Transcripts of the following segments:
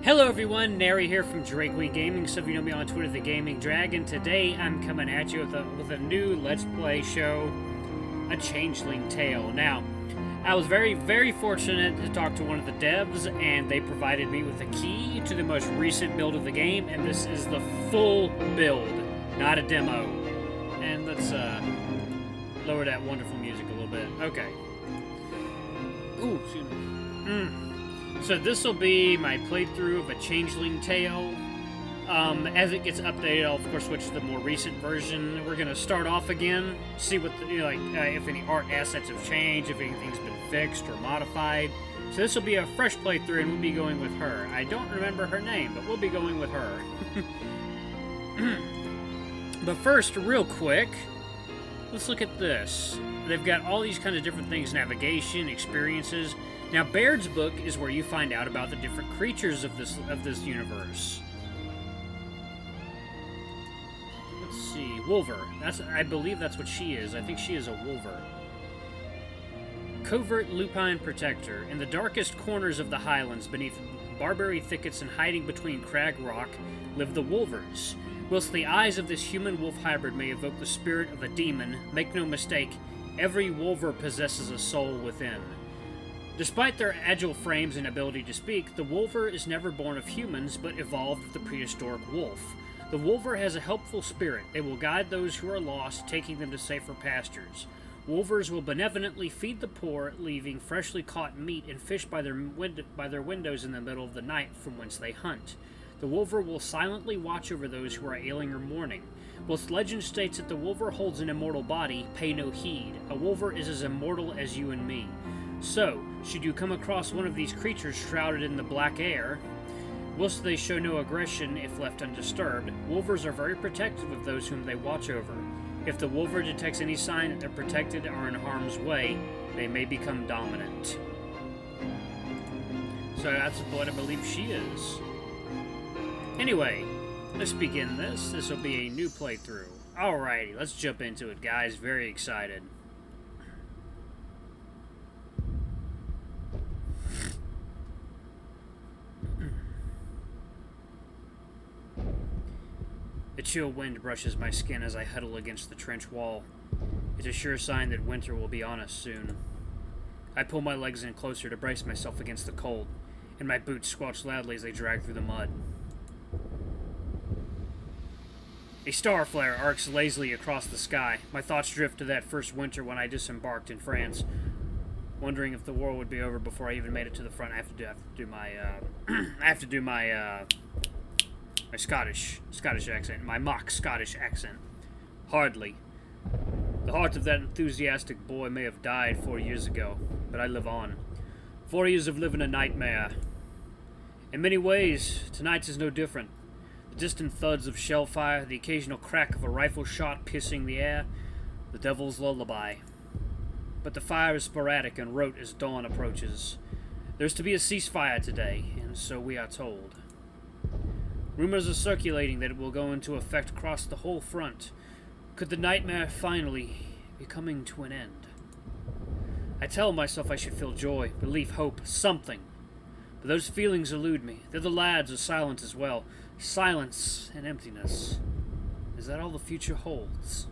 Hello everyone, Nary here from Drakewing Gaming. Some of you know me on Twitter, The Gaming Dragon. Today I'm coming at you with a new Let's Play show, a Changeling Tale. Now, I was very fortunate to talk to one of the devs, and they provided me with a key to the most recent build of the game, and this is the full build, not a demo. And let's lower that wonderful music a little bit. Okay. Ooh, excuse me. So this will be my playthrough of a Changeling Tale. As it gets updated, I'll of course switch to the more recent version. We're gonna start off again, see what if any art assets have changed, if anything's been fixed or modified. So this will be a fresh playthrough, and we'll be going with her. I don't remember her name, but we'll be going with her. But first, real quick, let's look at this. They've got all these kind of different things: navigation, experiences. Now, Baird's book is where you find out about the different creatures of this universe. Let's see, Wolver. I believe that's what she is. I think she is a Wolver. Covert lupine protector. In the darkest corners of the highlands, beneath barberry thickets and hiding between crag rock, live the Wolvers. Whilst the eyes of this human-wolf hybrid may evoke the spirit of a demon, make no mistake, every Wolver possesses a soul within. Despite their agile frames and ability to speak, the Wolver is never born of humans, but evolved with the prehistoric wolf. The Wolver has a helpful spirit. They will guide those who are lost, taking them to safer pastures. Wolvers will benevolently feed the poor, leaving freshly caught meat and fish by their windows in the middle of the night from whence they hunt. The Wolver will silently watch over those who are ailing or mourning. Whilst legend states that the Wolver holds an immortal body, pay no heed. A Wolver is as immortal as you and me. So, should you come across one of these creatures shrouded in the black air, whilst they show no aggression if left undisturbed, Wolvers are very protective of those whom they watch over. If the Wolver detects any sign that they're protected or in harm's way, they may become dominant. So that's what I believe she is. Anyway, let's begin this. This will be a new playthrough. Alrighty, let's jump into it, guys. Very excited. The chill wind brushes my skin as I huddle against the trench wall. It's a sure sign that winter will be on us soon. I pull my legs in closer to brace myself against the cold, and my boots squelch loudly as they drag through the mud. A star flare arcs lazily across the sky. My thoughts drift to that first winter when I disembarked in France, wondering if the war would be over before I even made it to the front. I have to do my Scottish accent, my mock Scottish accent. Hardly. The heart of that enthusiastic boy may have died 4 years ago, but I live on. 4 years of living a nightmare. In many ways, tonight's is no different. The distant thuds of shell fire, the occasional crack of a rifle shot piercing the air, the devil's lullaby. But the fire is sporadic and rote as dawn approaches. There's to be a ceasefire today, and so we are told. Rumors are circulating that it will go into effect across the whole front. Could the nightmare finally be coming to an end? I tell myself I should feel joy, relief, hope, something. But those feelings elude me. The other lads are silent as well. Silence and emptiness. Is that all the future holds?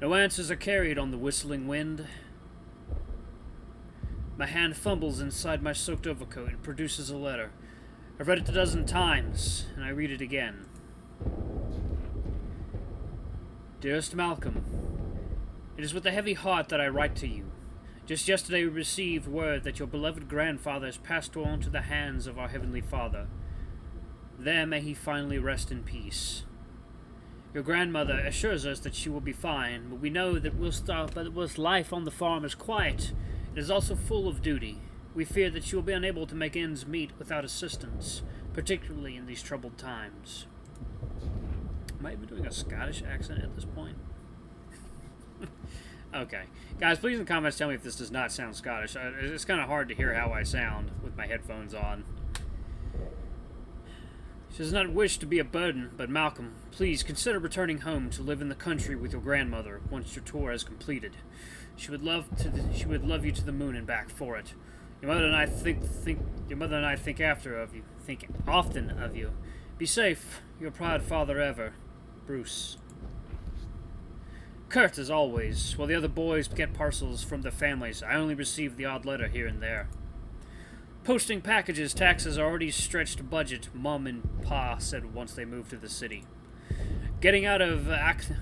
No answers are carried on the whistling wind. My hand fumbles inside my soaked overcoat and produces a letter. I've read it a dozen times, and I read it again. Dearest Malcolm, it is with a heavy heart that I write to you. Just yesterday we received word that your beloved grandfather has passed on to the hands of our Heavenly Father. There may he finally rest in peace. Your grandmother assures us that she will be fine, but we know that whilst life on the farm is quiet, it is also full of duty. We fear that she will be unable to make ends meet without assistance, particularly in these troubled times. Am I even doing a Scottish accent at this point? Okay. Guys, please in the comments tell me if this does not sound Scottish. It's kind of hard to hear how I sound with my headphones on. She does not wish to be a burden, but Malcolm, please consider returning home to live in the country with your grandmother once your tour is completed. She would love you to the moon and back for it. Your mother and I think often of you. Be safe. Your proud father ever, Bruce. Kurt, as always. While the other boys get parcels from their families, I only receive the odd letter here and there. Posting packages, taxes already stretched budget, Mum and Pa said once they moved to the city. Getting out of Achnacrige,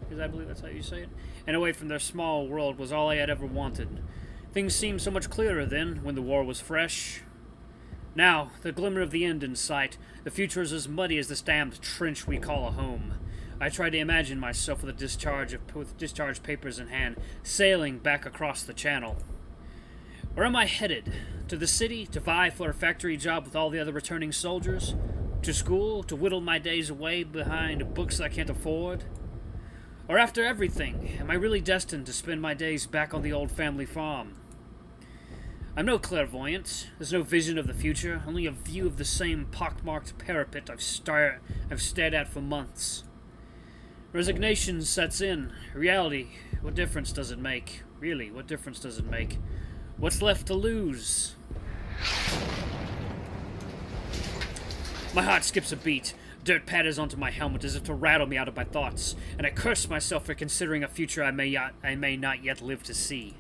because I believe that's how you say it, and away from their small world was all I had ever wanted. Things seemed so much clearer then, when the war was fresh. Now, the glimmer of the end in sight, the future is as muddy as this damned trench we call a home. I tried to imagine myself with discharge papers in hand, sailing back across the channel. Where am I headed? To the city, to vie for a factory job with all the other returning soldiers? To school, to whittle my days away behind books I can't afford? Or after everything, am I really destined to spend my days back on the old family farm? I'm no clairvoyant. There's no vision of the future, only a view of the same pockmarked parapet I've stared at for months. Resignation sets in. Reality, what difference does it make? Really, what difference does it make? What's left to lose? My heart skips a beat. Dirt patters onto my helmet as if to rattle me out of my thoughts, and I curse myself for considering a future I may not yet live to see.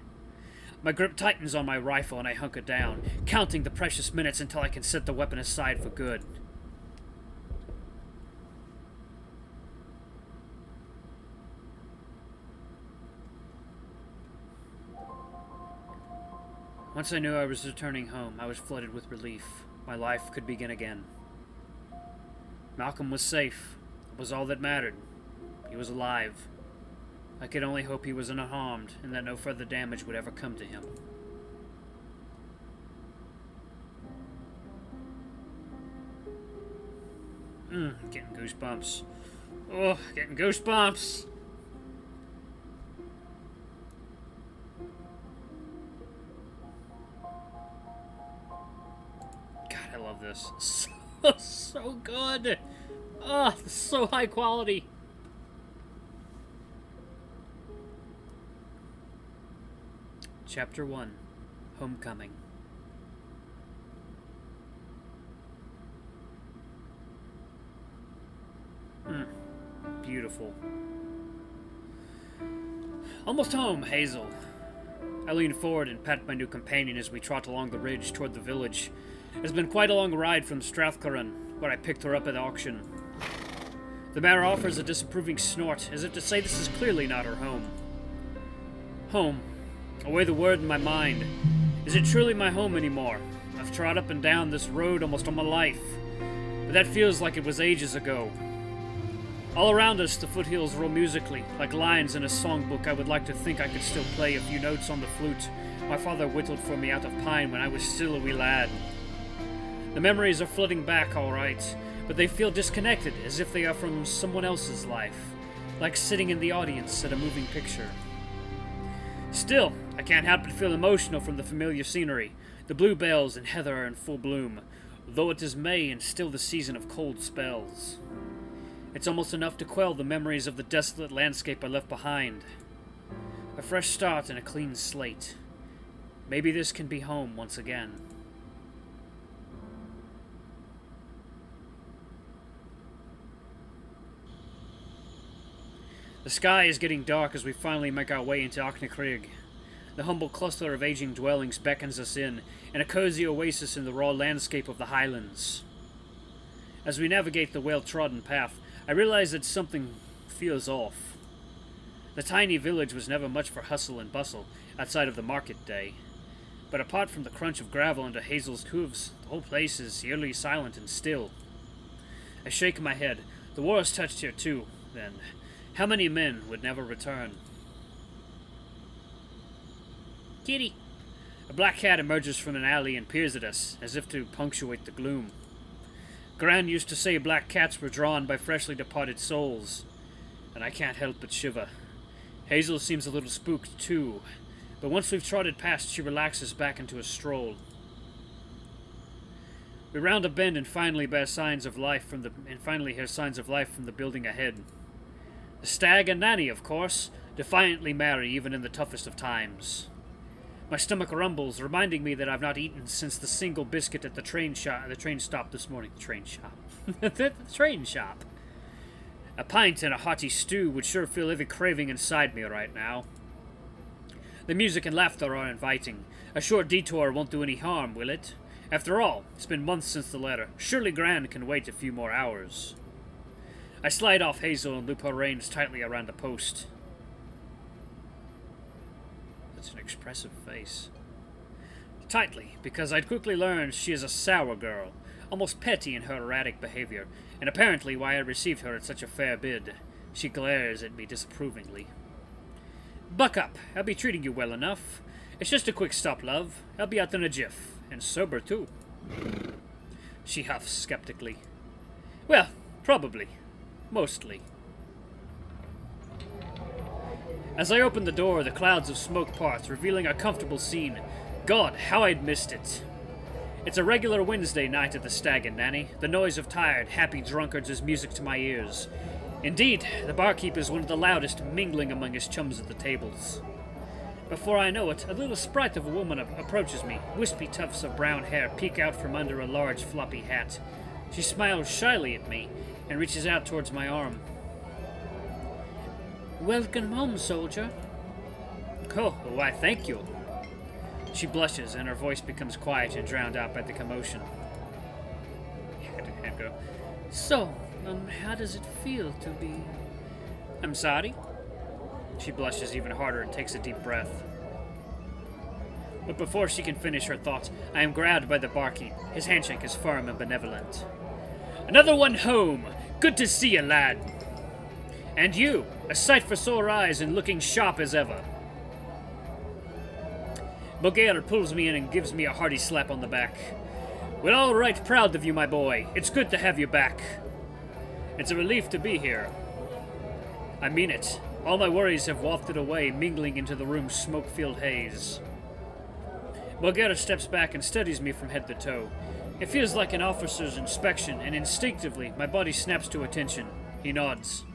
My grip tightens on my rifle and I hunker down, counting the precious minutes until I can set the weapon aside for good. Once I knew I was returning home, I was flooded with relief. My life could begin again. Malcolm was safe. It was all that mattered. He was alive. I could only hope he was unharmed, and that no further damage would ever come to him. Getting goosebumps. Oh, getting goosebumps! God, I love this. So good! Oh, so high quality. Chapter 1. Homecoming. Beautiful. Almost home, Hazel. I lean forward and pat my new companion as we trot along the ridge toward the village. It's been quite a long ride from Strathclyde, where I picked her up at auction. The mare offers a disapproving snort, as if to say this is clearly not her home. Home. Away the word in my mind. Is it truly my home anymore? I've trod up and down this road almost all my life, but that feels like it was ages ago. All around us, the foothills roll musically, like lines in a songbook. I would like to think I could still play a few notes on the flute my father whittled for me out of pine when I was still a wee lad. The memories are flooding back, all right, but they feel disconnected, as if they are from someone else's life, like sitting in the audience at a moving picture. Still, I can't help but feel emotional from the familiar scenery. The bluebells and heather are in full bloom, though it is May and still the season of cold spells. It's almost enough to quell the memories of the desolate landscape I left behind. A fresh start and a clean slate. Maybe this can be home once again. The sky is getting dark as we finally make our way into Achnacrige. The humble cluster of aging dwellings beckons us in a cozy oasis in the raw landscape of the highlands. As we navigate the well-trodden path, I realize that something feels off. The tiny village was never much for hustle and bustle outside of the market day, but apart from the crunch of gravel under Hazel's hooves, the whole place is eerily silent and still. I shake my head. The war is touched here too, then. How many men would never return? Kitty! A black cat emerges from an alley and peers at us, as if to punctuate the gloom. Gran used to say black cats were drawn by freshly departed souls, and I can't help but shiver. Hazel seems a little spooked too, but once we've trotted past, she relaxes back into a stroll. We round a bend and finally hear signs of life from the building ahead. The stag and Nanny, of course, defiantly merry even in the toughest of times. My stomach rumbles, reminding me that I've not eaten since the single biscuit at the train stop this morning. Train shop. The train shop. A pint and a hearty stew would sure fill every craving inside me right now. The music and laughter are inviting. A short detour won't do any harm, will it? After all, it's been months since the letter. Surely Gran can wait a few more hours. I slide off Hazel and loop her reins tightly around the post. That's an expressive face. Tightly, because I'd quickly learned she is a sour girl, almost petty in her erratic behavior, and apparently why I received her at such a fair bid. She glares at me disapprovingly. Buck up, I'll be treating you well enough. It's just a quick stop, love. I'll be out in a jiff, and sober too. She huffs skeptically. Well, probably. Mostly. As I open the door, the clouds of smoke part, revealing a comfortable scene. God, how I'd missed it. It's a regular Wednesday night at the Stag and Nanny. The noise of tired, happy drunkards is music to my ears. Indeed, the barkeep is one of the loudest, mingling among his chums at the tables. Before I know it, a little sprite of a woman approaches me. Wispy tufts of brown hair peek out from under a large, floppy hat. She smiles shyly at me and reaches out towards my arm. Welcome home, soldier. Oh, why, thank you. She blushes, and her voice becomes quiet and drowned out by the commotion. So, how does it feel to be... I'm sorry? She blushes even harder and takes a deep breath. But before she can finish her thoughts, I am grabbed by the barkeep. His handshake is firm and benevolent. Another one home! Good to see you, lad! And you, a sight for sore eyes and looking sharp as ever. Bogaer pulls me in and gives me a hearty slap on the back. We're all right proud of you, my boy. It's good to have you back. It's a relief to be here. I mean it. All my worries have wafted away, mingling into the room's smoke-filled haze. Bogaer steps back and studies me from head to toe. It feels like an officer's inspection, and instinctively my body snaps to attention. He nods.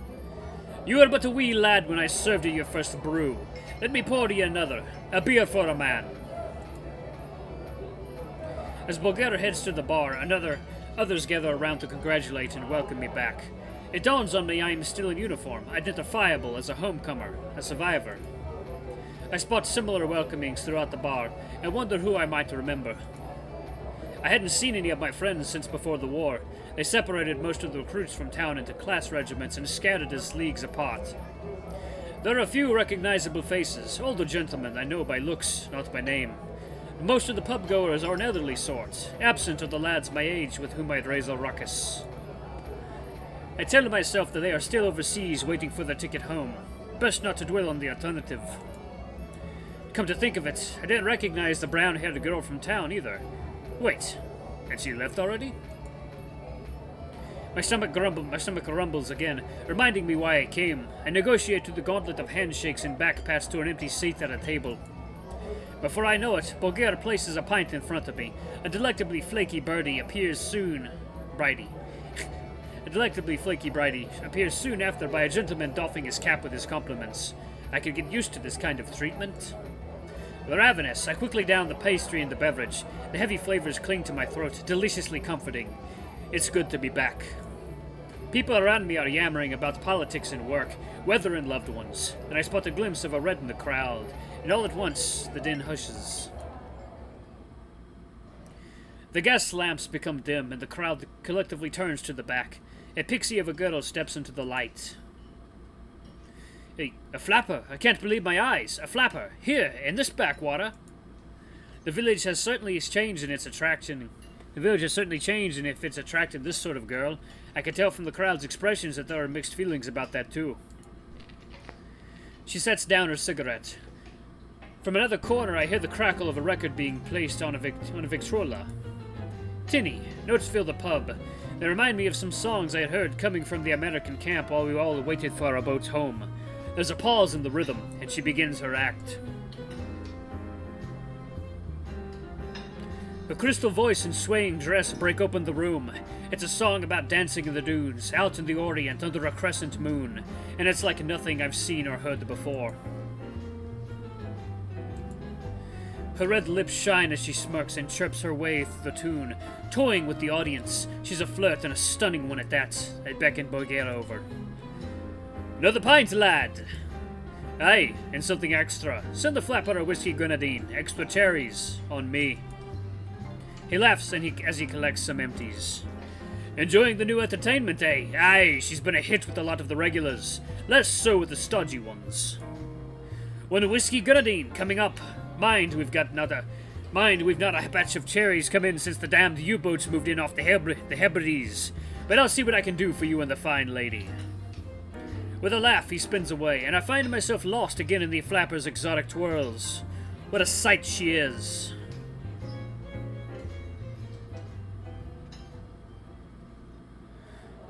You were but a wee lad when I served you your first brew. Let me pour you another. A beer for a man. As Bogaer heads to the bar, others gather around to congratulate and welcome me back. It dawns on me I am still in uniform, identifiable as a homecomer, a survivor. I spot similar welcomings throughout the bar, and wonder who I might remember. I hadn't seen any of my friends since before the war. They separated most of the recruits from town into class regiments and scattered us leagues apart. There are a few recognizable faces, older gentlemen I know by looks, not by name. Most of the pub-goers are an elderly sort, absent of the lads my age with whom I'd raise a ruckus. I tell myself that they are still overseas waiting for their ticket home. Best not to dwell on the alternative. Come to think of it, I didn't recognize the brown-haired girl from town either. Wait, had she left already? My stomach rumbles again, reminding me why I came. I negotiate through the gauntlet of handshakes and backpats to an empty seat at a table. Before I know it, Bogaer places a pint in front of me. A delectably flaky birdie appears soon... Bridie. A delectably flaky bridie appears soon after by a gentleman doffing his cap with his compliments. I could get used to this kind of treatment. Ravenous, I quickly down the pastry and the beverage. The heavy flavors cling to my throat, deliciously comforting. It's good to be back. People around me are yammering about politics and work, weather and loved ones, and I spot a glimpse of a red in the crowd, and all at once the din hushes. The gas lamps become dim, and the crowd collectively turns to the back. A pixie of a girl steps into the light. Hey, a flapper! I can't believe my eyes! A flapper! Here, in this backwater! The village has certainly changed in its attraction. The village has certainly changed, and if it's attracted this sort of girl, I can tell from the crowd's expressions that there are mixed feelings about that too. She sets down her cigarette. From another corner, I hear the crackle of a record being placed on a Victrola. Tinny, notes fill the pub. They remind me of some songs I had heard coming from the American camp while we all waited for our boats home. There's a pause in the rhythm, and she begins her act. Her crystal voice and swaying dress break open the room. It's a song about dancing in the dunes, out in the Orient under a crescent moon, and it's like nothing I've seen or heard before. Her red lips shine as she smirks and chirps her way through the tune, toying with the audience. She's a flirt and a stunning one at that. I beckon Boygail over. Another pint, lad! Aye, and something extra. Send the flapper a whiskey grenadine. Extra cherries. On me. He laughs as he collects some empties. Enjoying the new entertainment, eh? Aye, she's been a hit with a lot of the regulars. Less so with the stodgy ones. One whiskey grenadine coming up. Mind, we've not a batch of cherries come in since the damned U-boats moved in off the Hebrides. But I'll see what I can do for you and the fine lady. With a laugh, he spins away, and I find myself lost again in the flapper's exotic twirls. What a sight she is.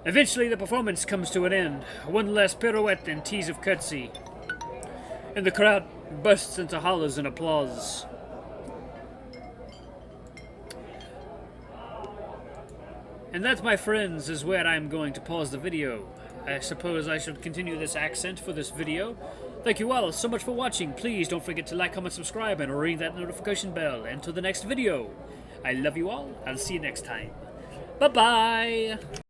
Eventually, the performance comes to an end. One last pirouette and tease of curtsy. And the crowd bursts into hollers and applause. And that, my friends, is where I'm going to pause the video. I suppose I should continue this accent for this video. Thank you all so much for watching. Please don't forget to like, comment, subscribe, and ring that notification bell. Until the next video, I love you all. I'll see you next time. Bye-bye!